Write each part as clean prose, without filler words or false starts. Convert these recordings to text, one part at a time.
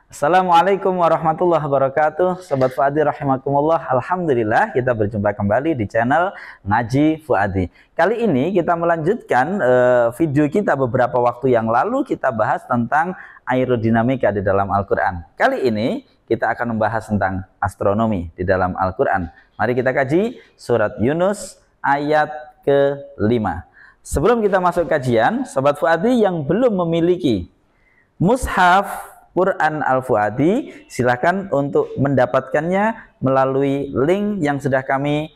Assalamualaikum warahmatullahi wabarakatuh. Sobat Fuadi rahimakumullah. Alhamdulillah kita berjumpa kembali di channel Ngaji Fuadi. Kali ini kita melanjutkan video kita beberapa waktu yang lalu. Kita bahas tentang aerodinamika di dalam Al-Quran. Kali ini kita akan membahas tentang astronomi di dalam Al-Quran. Mari kita kaji surat Yunus ayat ke-5. Sebelum kita masuk kajian, Sobat Fuadi yang belum memiliki mushaf Quran Al-Fuadi, silakan untuk mendapatkannya melalui link yang sudah kami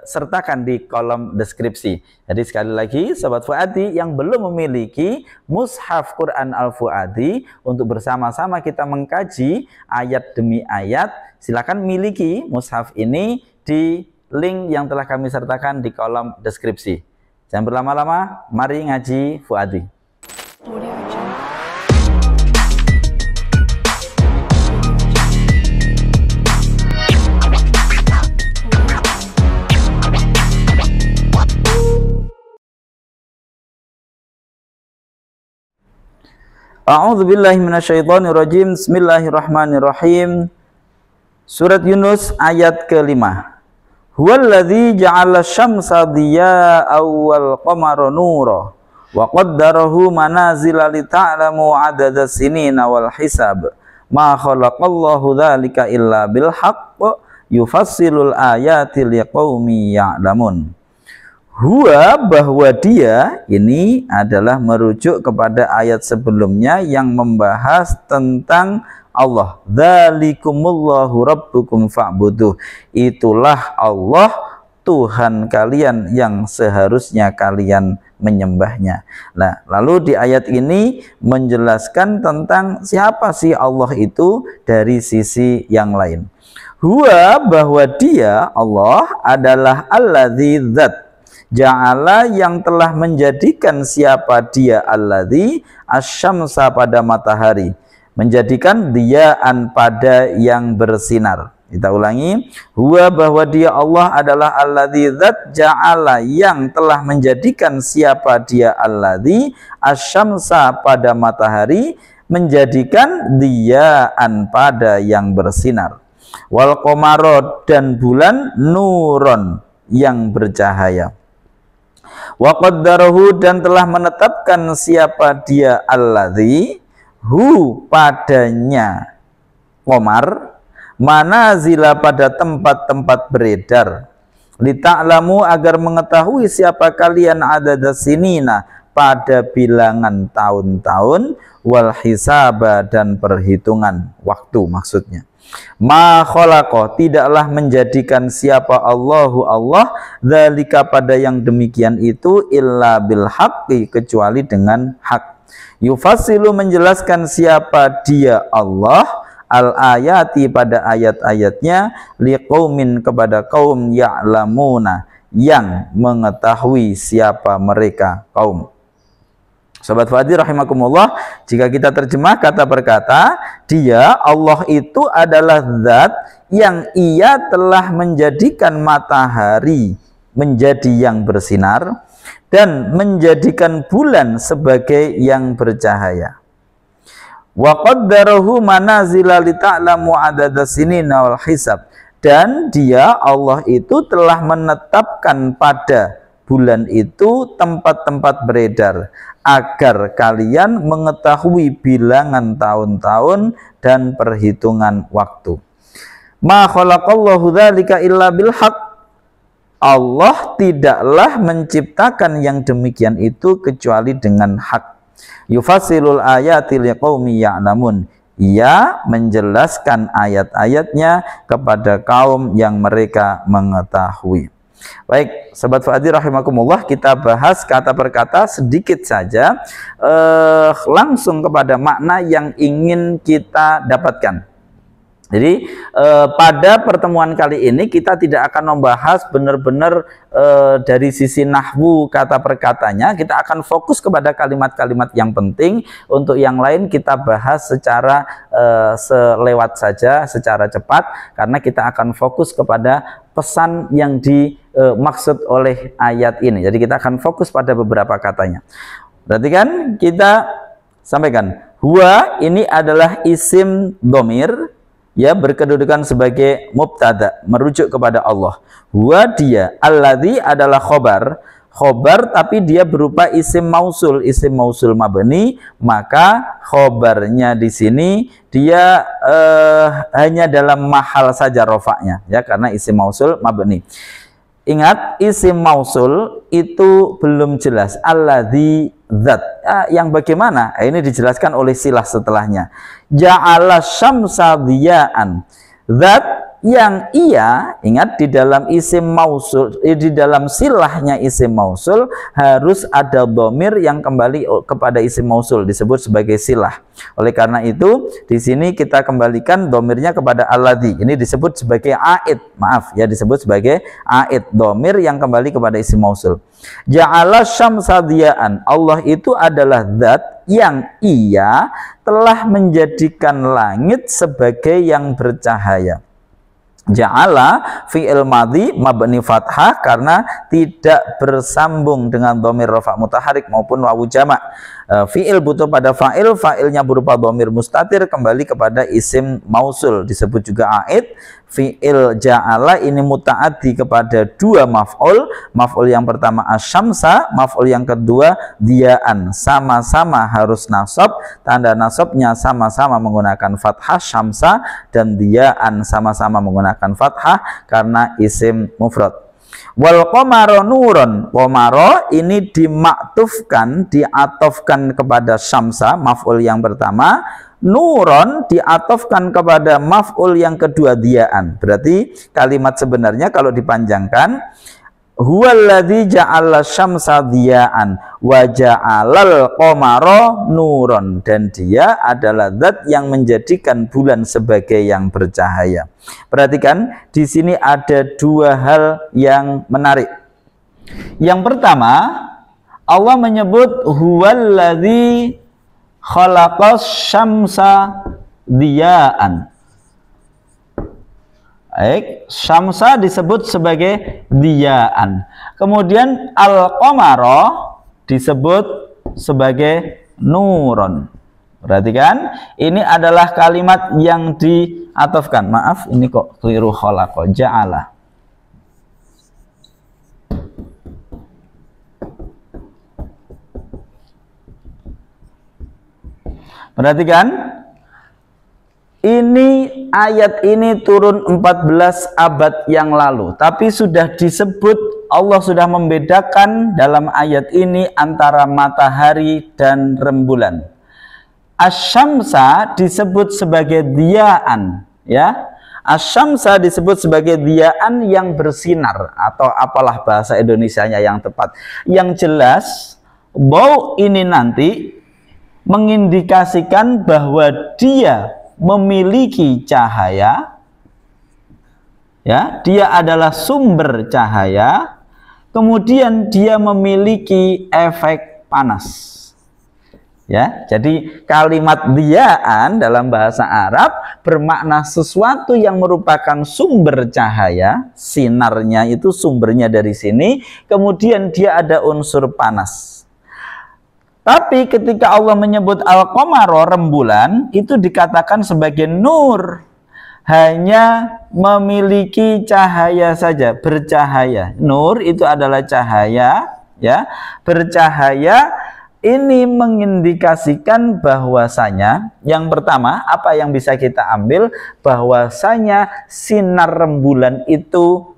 sertakan di kolom deskripsi. Jadi sekali lagi Sobat Fuadi yang belum memiliki mushaf Quran Al-Fuadi, untuk bersama-sama kita mengkaji ayat demi ayat, silakan miliki mushaf ini di link yang telah kami sertakan di kolom deskripsi. Jangan berlama-lama, mari ngaji Fuadi. A'udzubillahi minasyaitonirrajim. Bismillahirrahmanirrahim. Surat Yunus ayat ke-5. Huwallazi ja'ala syamsa diya'an wal qamara nura wa qaddarahu manazila lita'lamu 'adada sinina wal hisab. Ma khalaqallahu dzalika illa bil haqq yufassilul ayati liqaumin ya'lamun. Huwa, bahwa dia, ini adalah merujuk kepada ayat sebelumnya yang membahas tentang Allah. Dzalikumullahu rabbukum fa'buduh. Itulah Allah Tuhan kalian yang seharusnya kalian menyembahnya. Nah, lalu di ayat ini menjelaskan tentang siapa sih Allah itu dari sisi yang lain. Huwa, bahwa dia Allah adalah alladzi dzat, ja'ala yang telah menjadikan siapa dia, alladzi asyamsa pada matahari, menjadikan diya'an pada yang bersinar. Kita ulangi, huwa, bahwa dia Allah adalah alladzi dzat, ja'ala yang telah menjadikan siapa dia, alladzi asyamsa pada matahari, menjadikan diya'an pada yang bersinar, wal qamara dan bulan, nuron yang bercahaya, wa qaddarahu dan telah menetapkan siapa dia, alladzi hu padanya qamar, manazila pada tempat-tempat beredar, lita'lamu agar mengetahui siapa kalian, adada sinina pada bilangan tahun-tahun, wal hisaba dan perhitungan waktu maksudnya. Ma khalaqa, tidaklah menjadikan siapa Allahu Allah, dzalika pada yang demikian itu, illa bil haqqi kecuali dengan hak. Yufassilu menjelaskan siapa dia Allah, al ayati pada ayat-ayatnya, liqaumin kepada kaum, ya'lamuna yang mengetahui siapa mereka kaum. Sobat Fuadi rahimakumullah, jika kita terjemah kata per kata, dia Allah itu adalah zat yang ia telah menjadikan matahari menjadi yang bersinar dan menjadikan bulan sebagai yang bercahaya. Wa qaddarahu manazila lita'lamu 'adada sinina wal hisab, dan dia Allah itu telah menetapkan pada bulan itu tempat-tempat beredar agar kalian mengetahui bilangan tahun-tahun dan perhitungan waktu. Ma khalaqallahu dzalika illa bil haqq, Allah tidaklah menciptakan yang demikian itu kecuali dengan hak. Yufassilul ayati liqaumin ya'lamun, ia menjelaskan ayat-ayatnya kepada kaum yang mereka mengetahui. Baik, Sobat Fuadi rahimakumullah, kita bahas kata per kata sedikit saja, langsung kepada makna yang ingin kita dapatkan. Jadi pada pertemuan kali ini kita tidak akan membahas benar-benar dari sisi nahwu kata per katanya. Kita akan fokus kepada kalimat-kalimat yang penting. Untuk yang lain kita bahas secara selewat saja, secara cepat, karena kita akan fokus kepada pesan yang dimaksud oleh ayat ini. Jadi kita akan fokus pada beberapa katanya. Berarti kan kita sampaikan, Huwa ini adalah isim dhamir, ya, berkedudukan sebagai mubtada, merujuk kepada Allah. Huwa dia, alladzi adalah khobar tapi dia berupa isim mausul mabni, maka khobarnya di sini dia hanya dalam mahal saja rofaknya, ya, karena isim mausul mabni. Ingat, isim mausul itu belum jelas. Alladzi zat, yang bagaimana? Ini dijelaskan oleh silah setelahnya. Ja'ala syamsa diya'an, zat yang ia, ingat, di dalam isim mausul, di dalam silahnya isim mausul harus ada dhamir yang kembali kepada isim mausul, disebut sebagai silah. Oleh karena itu di sini kita kembalikan dhamirnya kepada alladzi. Ini disebut sebagai aid, maaf ya, disebut sebagai aid, dhamir yang kembali kepada isim mausul. Ja'ala syamsa diya'an, Allah itu adalah zat yang ia telah menjadikan langit sebagai yang bercahaya. Ja'ala fi'il madhi mabni fathah karena tidak bersambung dengan dhamir rafa' mutaharik maupun wawu jamak. Fi'il butuh pada fa'il, fa'ilnya berupa dhamir mustatir kembali kepada isim mausul, disebut juga aid. Fi'il ja'ala ini muta'addi kepada dua maf'ul. Maf'ul yang pertama asyamsa, maf'ul yang kedua diya'an. Sama-sama harus nasab, tanda nasabnya sama-sama menggunakan fathah, syamsa dan diya'an sama-sama menggunakan fathah karena isim mufrad. Wal qamara nuron, qamara ini diatofkan kepada syamsa, maf'ul yang pertama. Nuron diatofkan kepada maf'ul yang kedua, diya'an. Berarti kalimat sebenarnya kalau dipanjangkan, huwallazi ja'ala syamsa diya'an wa ja'alal qamara nuron, dan dia adalah zat yang menjadikan bulan sebagai yang bercahaya. Perhatikan, di sini ada dua hal yang menarik. Yang pertama, Allah menyebut huwallazi khalaqas syamsa diya'an. Baik, syamsa disebut sebagai diya'an. Kemudian al-qamara disebut sebagai nuron. Perhatikan, ini adalah kalimat yang diatofkan. Maaf, ini kok keliru, khalaqa, ja'ala. Perhatikan, ini ayat ini turun 14 abad yang lalu, tapi sudah disebut, Allah sudah membedakan dalam ayat ini antara matahari dan rembulan. Asyamsa disebut sebagai diya'an, ya. Asyamsa disebut sebagai diya'an yang bersinar, atau apalah bahasa Indonesianya yang tepat. Yang jelas, bau ini nanti mengindikasikan bahwa dia memiliki cahaya, ya, dia adalah sumber cahaya, kemudian dia memiliki efek panas, ya. Jadi kalimat diya'an dalam bahasa Arab bermakna sesuatu yang merupakan sumber cahaya, sinarnya itu sumbernya dari sini, kemudian dia ada unsur panas. Tapi ketika Allah menyebut al-qamara, rembulan, itu dikatakan sebagai nur, hanya memiliki cahaya saja, bercahaya. Nur itu adalah cahaya, ya, bercahaya. Ini mengindikasikan bahwasanya, yang pertama, apa yang bisa kita ambil, bahwasanya sinar rembulan itu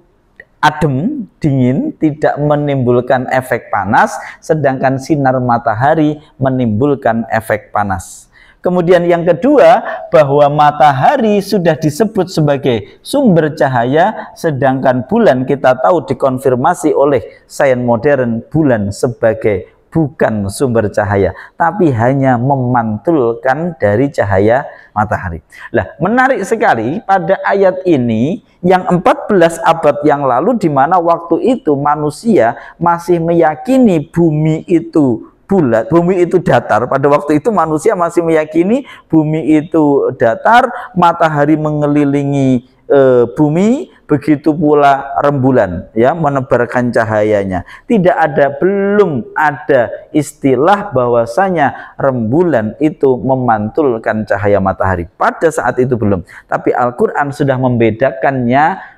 adem, dingin, tidak menimbulkan efek panas, sedangkan sinar matahari menimbulkan efek panas. Kemudian yang kedua, bahwa matahari sudah disebut sebagai sumber cahaya, sedangkan bulan kita tahu dikonfirmasi oleh sains modern, bulan sebagai bukan sumber cahaya, tapi hanya memantulkan dari cahaya matahari. Lah, menarik sekali pada ayat ini yang 14 abad yang lalu, di mana waktu itu manusia masih meyakini bumi itu bulat, bumi itu datar. Pada waktu itu manusia masih meyakini bumi itu datar, matahari mengelilingi bumi, begitu pula rembulan ya menebarkan cahayanya. Belum ada istilah bahwasanya rembulan itu memantulkan cahaya matahari. Pada saat itu belum. Tapi Al-Qur'an sudah membedakannya,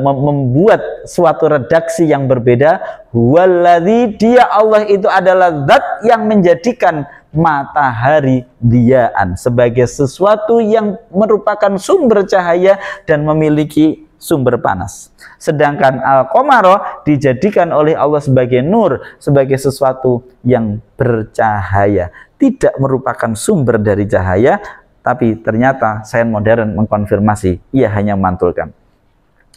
membuat suatu redaksi yang berbeda. Huwaladzi, dia Allah itu adalah zat yang menjadikan matahari diyaan sebagai sesuatu yang merupakan sumber cahaya dan memiliki sumber panas. Sedangkan al-qamara dijadikan oleh Allah sebagai nur, sebagai sesuatu yang bercahaya, tidak merupakan sumber dari cahaya, tapi ternyata sains modern mengkonfirmasi ia hanya memantulkan.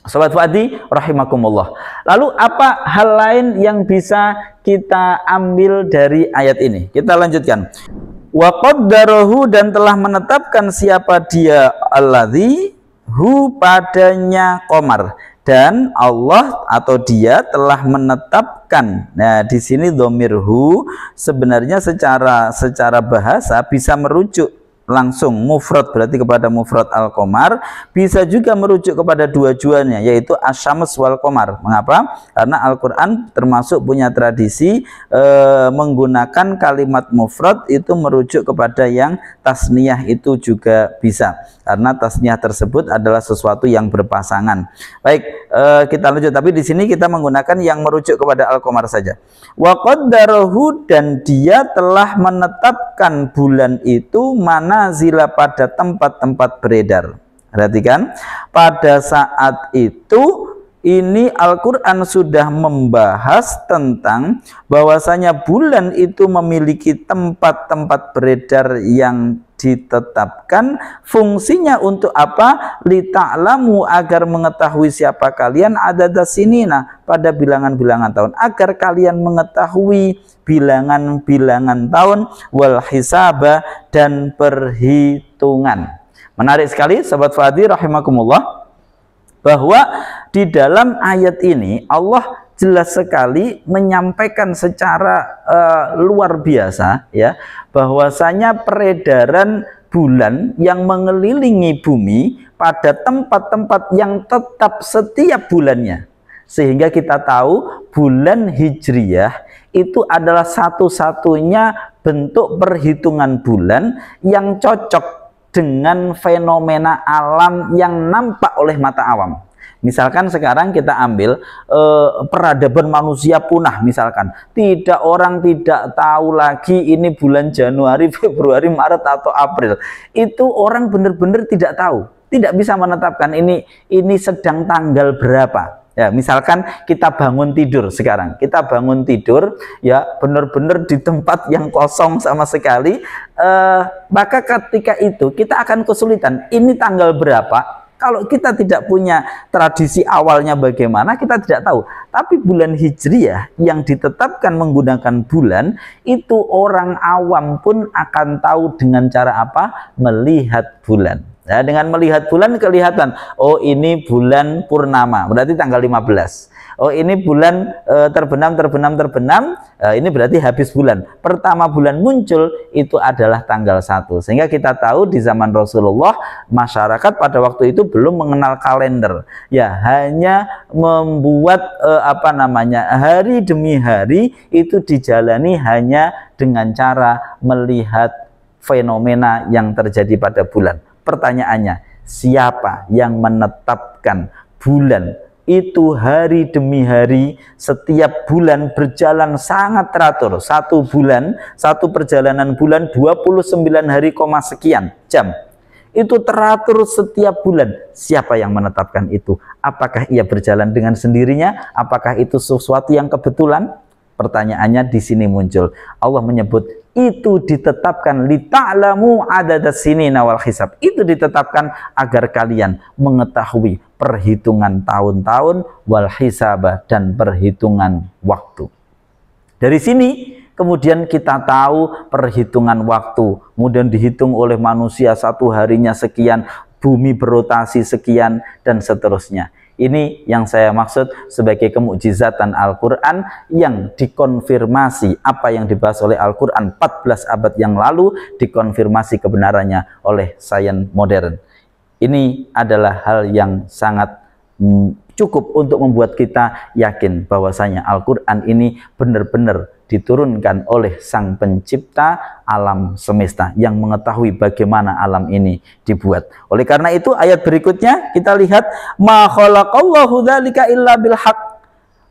Sobat Fuadi rahimakumullah. Lalu apa hal lain yang bisa kita ambil dari ayat ini? Kita lanjutkan. Wa qaddarahu, dan telah menetapkan siapa dia alladzi hu padanya qamar, dan Allah atau dia telah menetapkan. Nah, di sini dhamir hu sebenarnya secara bahasa bisa merujuk langsung mufrad, berarti kepada mufrad al-qamar, bisa juga merujuk kepada dua-duanya, yaitu asyams wal qamar. Mengapa? Karena Al-Qur'an termasuk punya tradisi menggunakan kalimat mufrad itu merujuk kepada yang tasniyah itu juga bisa, karena tasniyah tersebut adalah sesuatu yang berpasangan. Baik, kita lanjut, tapi di sini kita menggunakan yang merujuk kepada al-qamar saja. Wa qaddarahu, dan dia telah menetapkan bulan itu manazila, pada tempat-tempat beredar. Perhatikan, pada saat itu ini Al-Qur'an sudah membahas tentang bahwasanya bulan itu memiliki tempat-tempat beredar yang ditetapkan. Fungsinya untuk apa? Lita'lamu, agar mengetahui siapa kalian, adadasinina, pada bilangan-bilangan tahun, agar kalian mengetahui bilangan-bilangan tahun, wal hisaba, dan perhitungan. Menarik sekali Sobat Fuadi rahimakumullah, bahwa di dalam ayat ini Allah jelas sekali menyampaikan secara luar biasa ya, bahwasanya peredaran bulan yang mengelilingi bumi pada tempat-tempat yang tetap setiap bulannya, sehingga kita tahu bulan Hijriyah itu adalah satu-satunya bentuk perhitungan bulan yang cocok dengan fenomena alam yang nampak oleh mata awam. Misalkan sekarang kita ambil peradaban manusia punah, misalkan orang tidak tahu lagi ini bulan Januari, Februari, Maret atau April. Itu orang benar-benar tidak tahu, tidak bisa menetapkan ini sedang tanggal berapa. Ya, misalkan kita bangun tidur sekarang, kita bangun tidur ya benar-benar di tempat yang kosong sama sekali, maka ketika itu kita akan kesulitan ini tanggal berapa. Kalau kita tidak punya tradisi awalnya bagaimana, kita tidak tahu. Tapi bulan Hijriyah yang ditetapkan menggunakan bulan, itu orang awam pun akan tahu dengan cara apa? Melihat bulan. Nah, dengan melihat bulan kelihatan, oh ini bulan purnama, berarti tanggal 15. Oh ini bulan terbenam, ini berarti habis bulan. Pertama bulan muncul itu adalah tanggal 1. Sehingga kita tahu di zaman Rasulullah, masyarakat pada waktu itu belum mengenal kalender. Ya, hanya membuat hari demi hari itu dijalani hanya dengan cara melihat fenomena yang terjadi pada bulan. Pertanyaannya, siapa yang menetapkan bulan itu hari demi hari, setiap bulan berjalan sangat teratur. Satu perjalanan bulan 29 hari, sekian jam. Itu teratur setiap bulan. Siapa yang menetapkan itu? Apakah ia berjalan dengan sendirinya? Apakah itu sesuatu yang kebetulan? Pertanyaannya di sini muncul. Allah menyebut itu ditetapkan lita'lamu adadasinina wal hisab. Itu ditetapkan agar kalian mengetahui perhitungan tahun-tahun, wal hisabah, dan perhitungan waktu. Dari sini kemudian kita tahu perhitungan waktu, kemudian dihitung oleh manusia satu harinya sekian, bumi berotasi sekian, dan seterusnya. Ini yang saya maksud sebagai kemukjizatan Al-Quran yang dikonfirmasi. Apa yang dibahas oleh Al-Quran 14 abad yang lalu dikonfirmasi kebenarannya oleh sains modern. Ini adalah hal yang sangat cukup untuk membuat kita yakin bahwasanya Al-Quran ini benar-benar diturunkan oleh Sang Pencipta alam semesta yang mengetahui bagaimana alam ini dibuat. Oleh karena itu ayat berikutnya kita lihat, ma khalaqallahu dzalika illa bil haqq.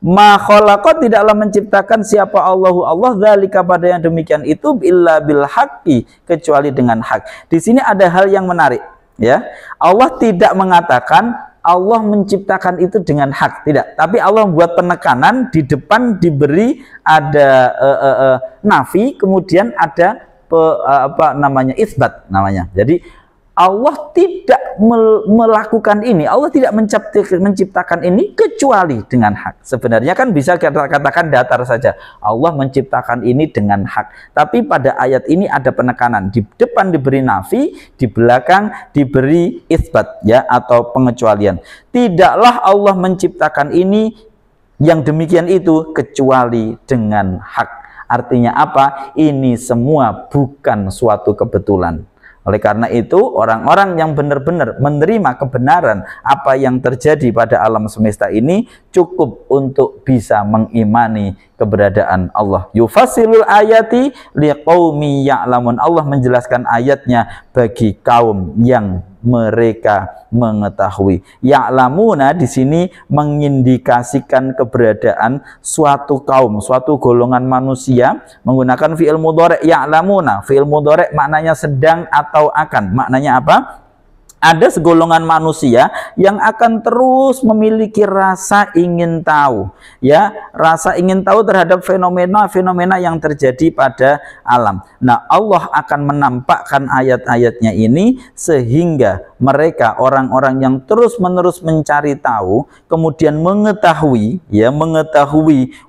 Ma khalaqa, tidaklah menciptakan siapa Allah dzalika, pada yang demikian itu, illa bil haqqi, kecuali dengan hak. Di sini ada hal yang menarik, ya. Allah tidak mengatakan Allah menciptakan itu dengan hak, tidak. Tapi Allah membuat penekanan, di depan diberi ada nafi, kemudian ada isbat namanya. Jadi Allah tidak melakukan ini, Allah tidak menciptakan ini kecuali dengan hak. Sebenarnya kan bisa kita katakan datar saja, Allah menciptakan ini dengan hak. Tapi pada ayat ini ada penekanan, di depan diberi nafi, di belakang diberi isbat, ya, atau pengecualian. Tidaklah Allah menciptakan ini yang demikian itu kecuali dengan hak. Artinya apa? Ini semua bukan suatu kebetulan. Oleh karena itu, orang-orang yang benar-benar menerima kebenaran apa yang terjadi pada alam semesta ini cukup untuk bisa mengimani keberadaan Allah. Yufasilul ayati liqaumi ya'lamun. Allah menjelaskan ayatnya bagi kaum yang mereka mengetahui. Ya'lamuna di sini mengindikasikan keberadaan suatu kaum, suatu golongan manusia, menggunakan fi'il mudhari' ya'lamuna. Fi'il mudhari' maknanya sedang atau akan. Maknanya apa? Ada segolongan manusia yang akan terus memiliki rasa ingin tahu, ya, rasa ingin tahu terhadap fenomena-fenomena yang terjadi pada alam. Nah, Allah akan menampakkan ayat-ayatnya ini sehingga mereka, orang-orang yang terus-menerus mencari tahu, kemudian mengetahui, ya,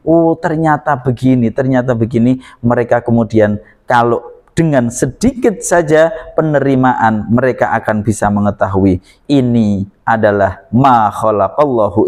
oh ternyata begini, mereka kemudian kalau dengan sedikit saja penerimaan mereka akan bisa mengetahui ini adalah ma khalaqallahu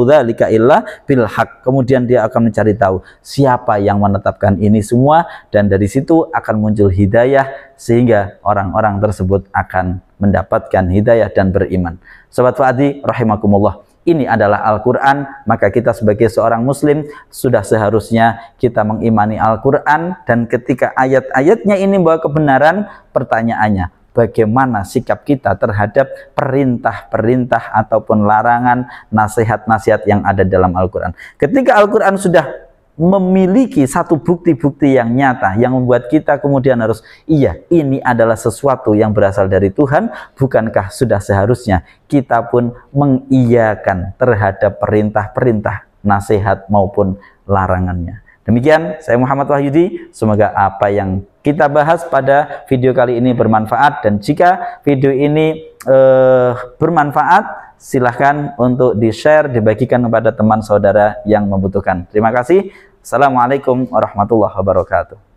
dzalika illa bil haq. Kemudian dia akan mencari tahu siapa yang menetapkan ini semua, dan dari situ akan muncul hidayah sehingga orang-orang tersebut akan mendapatkan hidayah dan beriman. Sobat Fuadi rahimakumullah, ini adalah Al-Quran, maka kita sebagai seorang muslim sudah seharusnya kita mengimani Al-Quran, dan ketika ayat-ayatnya ini membawa kebenaran, pertanyaannya bagaimana sikap kita terhadap perintah-perintah ataupun larangan, nasihat-nasihat yang ada dalam Al-Quran. Ketika Al-Quran sudah memiliki satu bukti-bukti yang nyata yang membuat kita kemudian harus, iya, ini adalah sesuatu yang berasal dari Tuhan, bukankah sudah seharusnya kita pun mengiyakan terhadap perintah-perintah, nasihat maupun larangannya. Demikian, saya Muhammad Wahyudi. Semoga apa yang kita bahas pada video kali ini bermanfaat, dan jika video ini bermanfaat, silahkan untuk di-share, dibagikan kepada teman saudara yang membutuhkan. Terima kasih. Assalamualaikum warahmatullahi wabarakatuh.